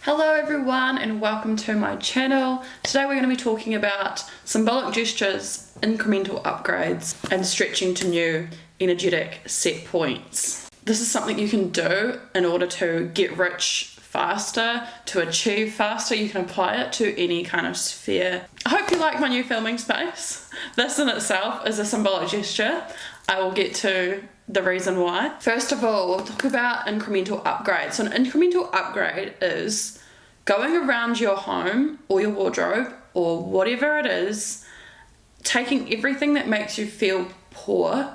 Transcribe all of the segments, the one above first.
Hello everyone and welcome to my channel. Today we're going to be talking about symbolic gestures, incremental upgrades and stretching to new energetic set points. This is something you can do in order to get rich faster, to achieve faster. You can apply it to any kind of sphere. I hope you like my new filming space. This in itself is a symbolic gesture. I will get to the reason why. First of all, we'll talk about incremental upgrades. So an incremental upgrade is going around your home or your wardrobe or whatever it is, taking everything that makes you feel poor,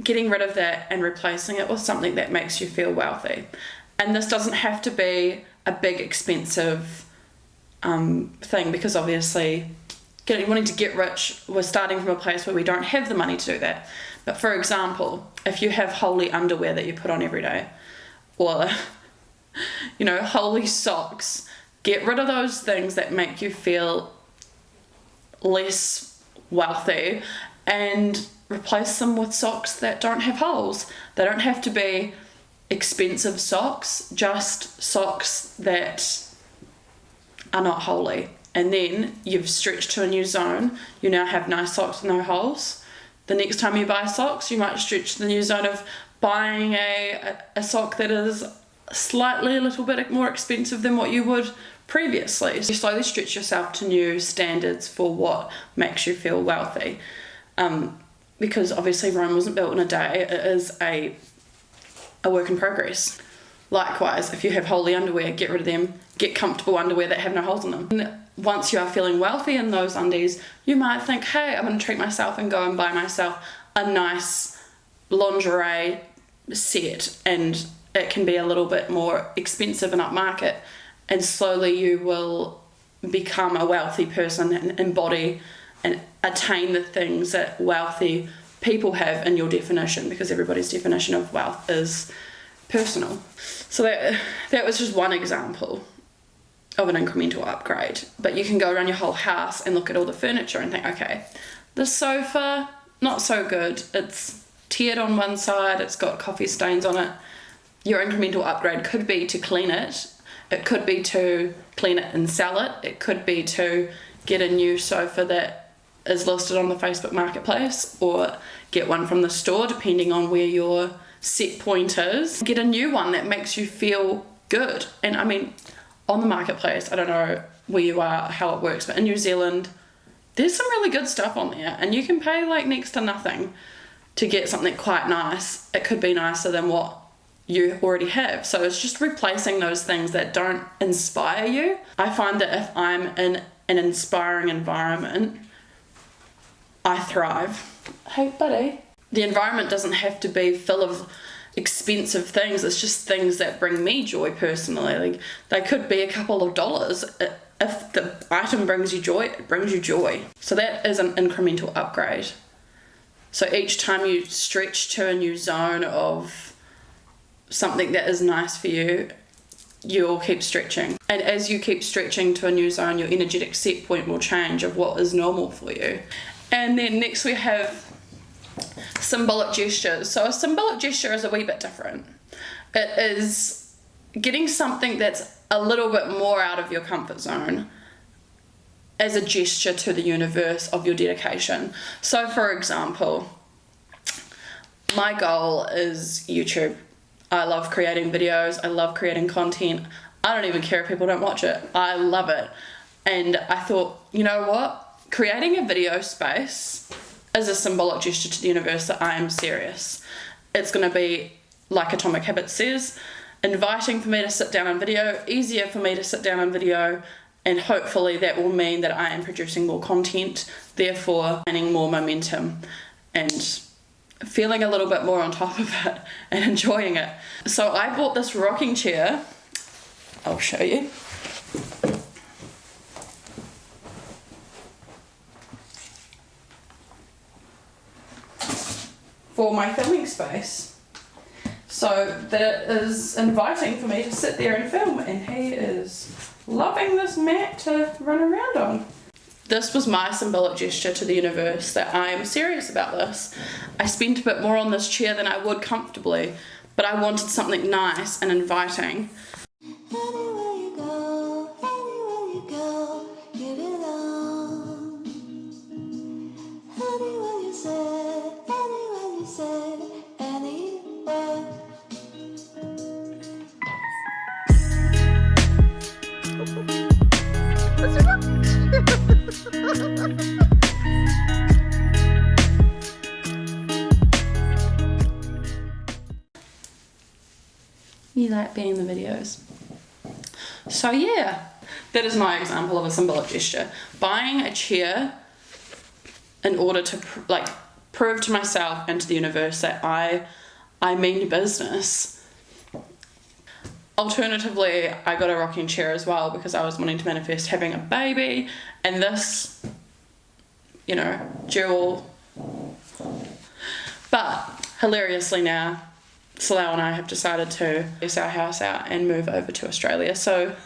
getting rid of that and replacing it with something that makes you feel wealthy. And this doesn't have to be a big expensive thing, because obviously wanting to get rich, we're starting from a place where we don't have the money to do that. But for example, if you have holy underwear that you put on every day, or holy socks, get rid of those things that make you feel less wealthy and replace them with socks that don't have holes. They don't have to be expensive socks, just socks that are not holy. And then you've stretched to a new zone. You now have nice socks with no holes. The next time you buy socks, you might stretch to the new zone of buying a sock that is slightly a little bit more expensive than what you would previously. So you slowly stretch yourself to new standards for what makes you feel wealthy. Because obviously Rome wasn't built in a day. It is a work in progress. Likewise, if you have holy underwear, get rid of them. Get comfortable underwear that have no holes in them. And once you are feeling wealthy in those undies, you might think, hey, I'm going to treat myself and go and buy myself a nice lingerie set, and it can be a little bit more expensive and upmarket, and slowly you will become a wealthy person and embody and attain the things that wealthy people have in your definition, because everybody's definition of wealth is personal. So that was just one example of an incremental upgrade. But you can go around your whole house and look at all the furniture and think, okay, the sofa, not so good. It's teared on one side, it's got coffee stains on it. Your incremental upgrade could be to clean it. It could be to clean it and sell it. It could be to get a new sofa that is listed on the Facebook Marketplace, or get one from the store, depending on where your set point is. Get a new one that makes you feel good. And I mean, on the Marketplace, I don't know where you are, how it works, but in New Zealand, there's some really good stuff on there, and you can pay like next to nothing to get something quite nice. It could be nicer than what you already have. So it's just replacing those things that don't inspire you. I find that if I'm in an inspiring environment, I thrive. Hey buddy. The environment doesn't have to be full of expensive things. It's just things that bring me joy personally. Like, they could be a couple of dollars. If the item brings you joy, it brings you joy. So that is an incremental upgrade. So each time you stretch to a new zone of something that is nice for you, you'll keep stretching. And as you keep stretching to a new zone, your energetic set point will change of what is normal for you. And then next we have symbolic gestures. So a symbolic gesture is a wee bit different. It is getting something that's a little bit more out of your comfort zone as a gesture to the universe of your dedication. So for example, my goal is YouTube. I love creating videos. I love creating content. I don't even care if people don't watch it. I love it. And I thought, you know what? Creating a video space is a symbolic gesture to the universe that I am serious. It's going to be, like Atomic Habits says, inviting for me to sit down on video, easier for me to sit down on video, and hopefully that will mean that I am producing more content, therefore gaining more momentum and feeling a little bit more on top of it and enjoying it. So I bought this rocking chair. I'll show you. For my filming space. So that is inviting for me to sit there and film, and he is loving this mat to run around on. This was my symbolic gesture to the universe that I am serious about this. I spent a bit more on this chair than I would comfortably, but I wanted something nice and inviting. Anywhere you go. like being in the videos. So yeah, that is my example of a symbolic gesture. Buying a chair in order to prove to myself and to the universe that I mean business. Alternatively, I got a rocking chair as well because I was wanting to manifest having a baby, and this, you know, dual. But hilariously now, Salau and I have decided to lease our house out and move over to Australia. So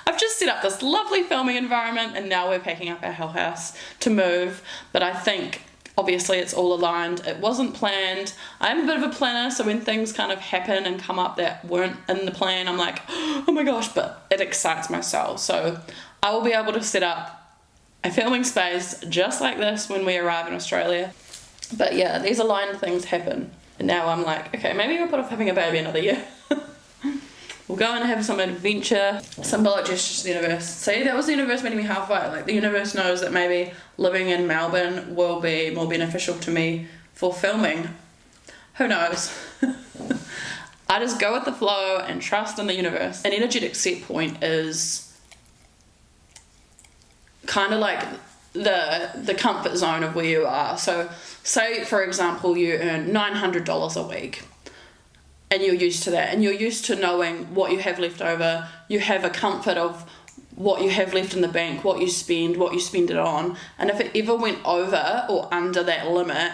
I've just set up this lovely filming environment, and now we're packing up our whole house to move. But I think obviously it's all aligned. It wasn't planned. I'm a bit of a planner, so when things kind of happen and come up that weren't in the plan, I'm like, oh my gosh, but it excites my soul. So I will be able to set up a filming space just like this when we arrive in Australia. But yeah, these aligned things happen. And now I'm like, okay, maybe we'll put off having a baby another year. We'll go and have some adventure. Symbolic gestures to the universe. See, that was the universe meeting me halfway. Like, the universe knows that maybe living in Melbourne will be more beneficial to me for filming. Who knows? I just go with the flow and trust in the universe. An energetic set point is kind of like the comfort zone of where you are. So say, for example, you earn $900 a week. And you're used to that, and you're used to knowing what you have left over. You have a comfort of what you have left in the bank, what you spend it on. And if it ever went over or under that limit,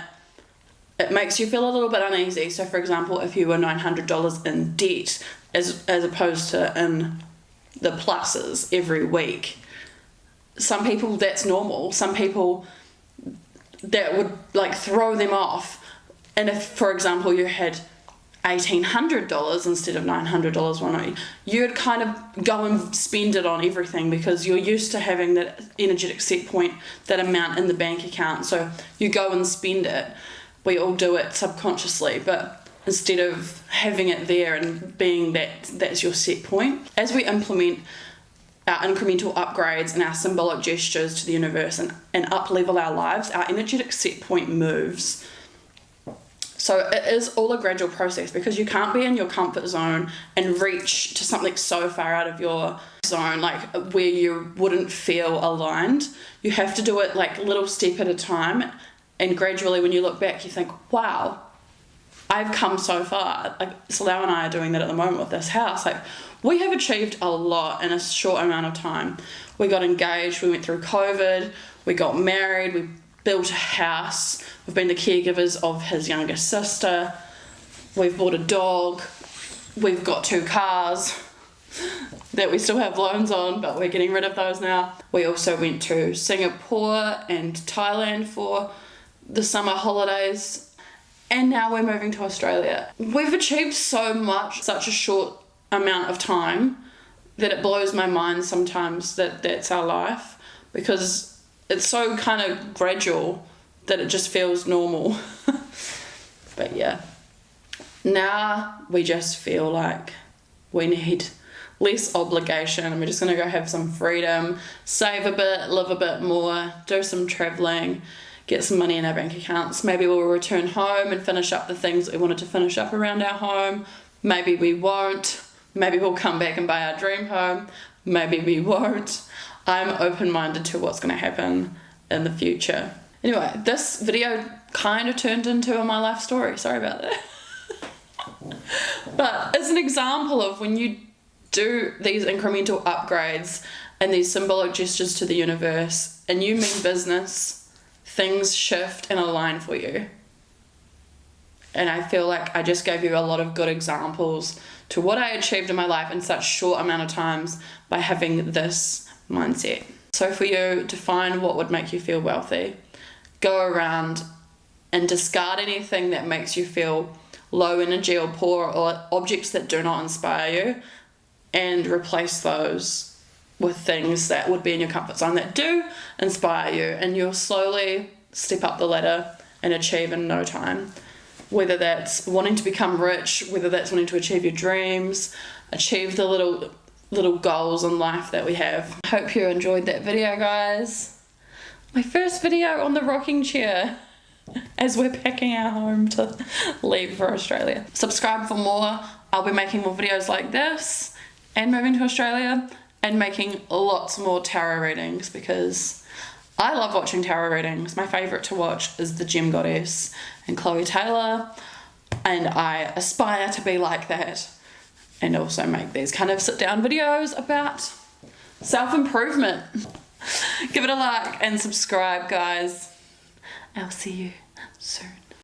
it makes you feel a little bit uneasy. So for example, if you were $900 in debt as opposed to in the pluses every week, some people that's normal. Some people that would like throw them off. And if, for example, you had $1,800 instead of $900 one night, you'd kind of go and spend it on everything because you're used to having that energetic set point, that amount in the bank account. So you go and spend it. We all do it subconsciously, but instead of having it there and being that's your set point, as we implement our incremental upgrades and our symbolic gestures to the universe and up-level our lives, our energetic set point moves. So it is all a gradual process because you can't be in your comfort zone and reach to something so far out of your zone, like where you wouldn't feel aligned. You have to do it like little step at a time, and gradually when you look back you think, wow, I've come so far. Like Salau and I are doing that at the moment with this house. Like, we have achieved a lot in a short amount of time. We got engaged, we went through COVID, we got married, we built a house, we've been the caregivers of his younger sister, we've bought a dog, we've got 2 cars that we still have loans on, but we're getting rid of those now. We also went to Singapore and Thailand for the summer holidays, and now we're moving to Australia. We've achieved so much, such a short amount of time, that it blows my mind sometimes that that's our life, because it's so kind of gradual that it just feels normal. But yeah, now we just feel like we need less obligation, and we're just going to go have some freedom, save a bit, live a bit more, do some travelling, get some money in our bank accounts. Maybe we'll return home and finish up the things that we wanted to finish up around our home. Maybe we won't. Maybe we'll come back and buy our dream home. Maybe we won't. I'm open-minded to what's going to happen in the future. Anyway, this video kind of turned into my life story. Sorry about that. But it's an example of when you do these incremental upgrades and these symbolic gestures to the universe and you mean business, things shift and align for you. And I feel like I just gave you a lot of good examples to what I achieved in my life in such short amount of times by having this mindset. So for you, define what would make you feel wealthy. Go around and discard anything that makes you feel low energy or poor, or objects that do not inspire you, and replace those with things that would be in your comfort zone that do inspire you, and you'll slowly step up the ladder and achieve in no time. Whether that's wanting to become rich, whether that's wanting to achieve your dreams, achieve the little goals in life that we have. I hope you enjoyed that video, guys. My first video on the rocking chair. as we're packing our home to leave for Australia. Subscribe for more. I'll be making more videos like this and moving to Australia and making lots more tarot readings because I love watching tarot readings. My favourite to watch is the Gem Goddess and Chloe Taylor, and I aspire to be like that and also make these kind of sit down videos about self-improvement. Give it a like and subscribe, guys. I'll see you soon.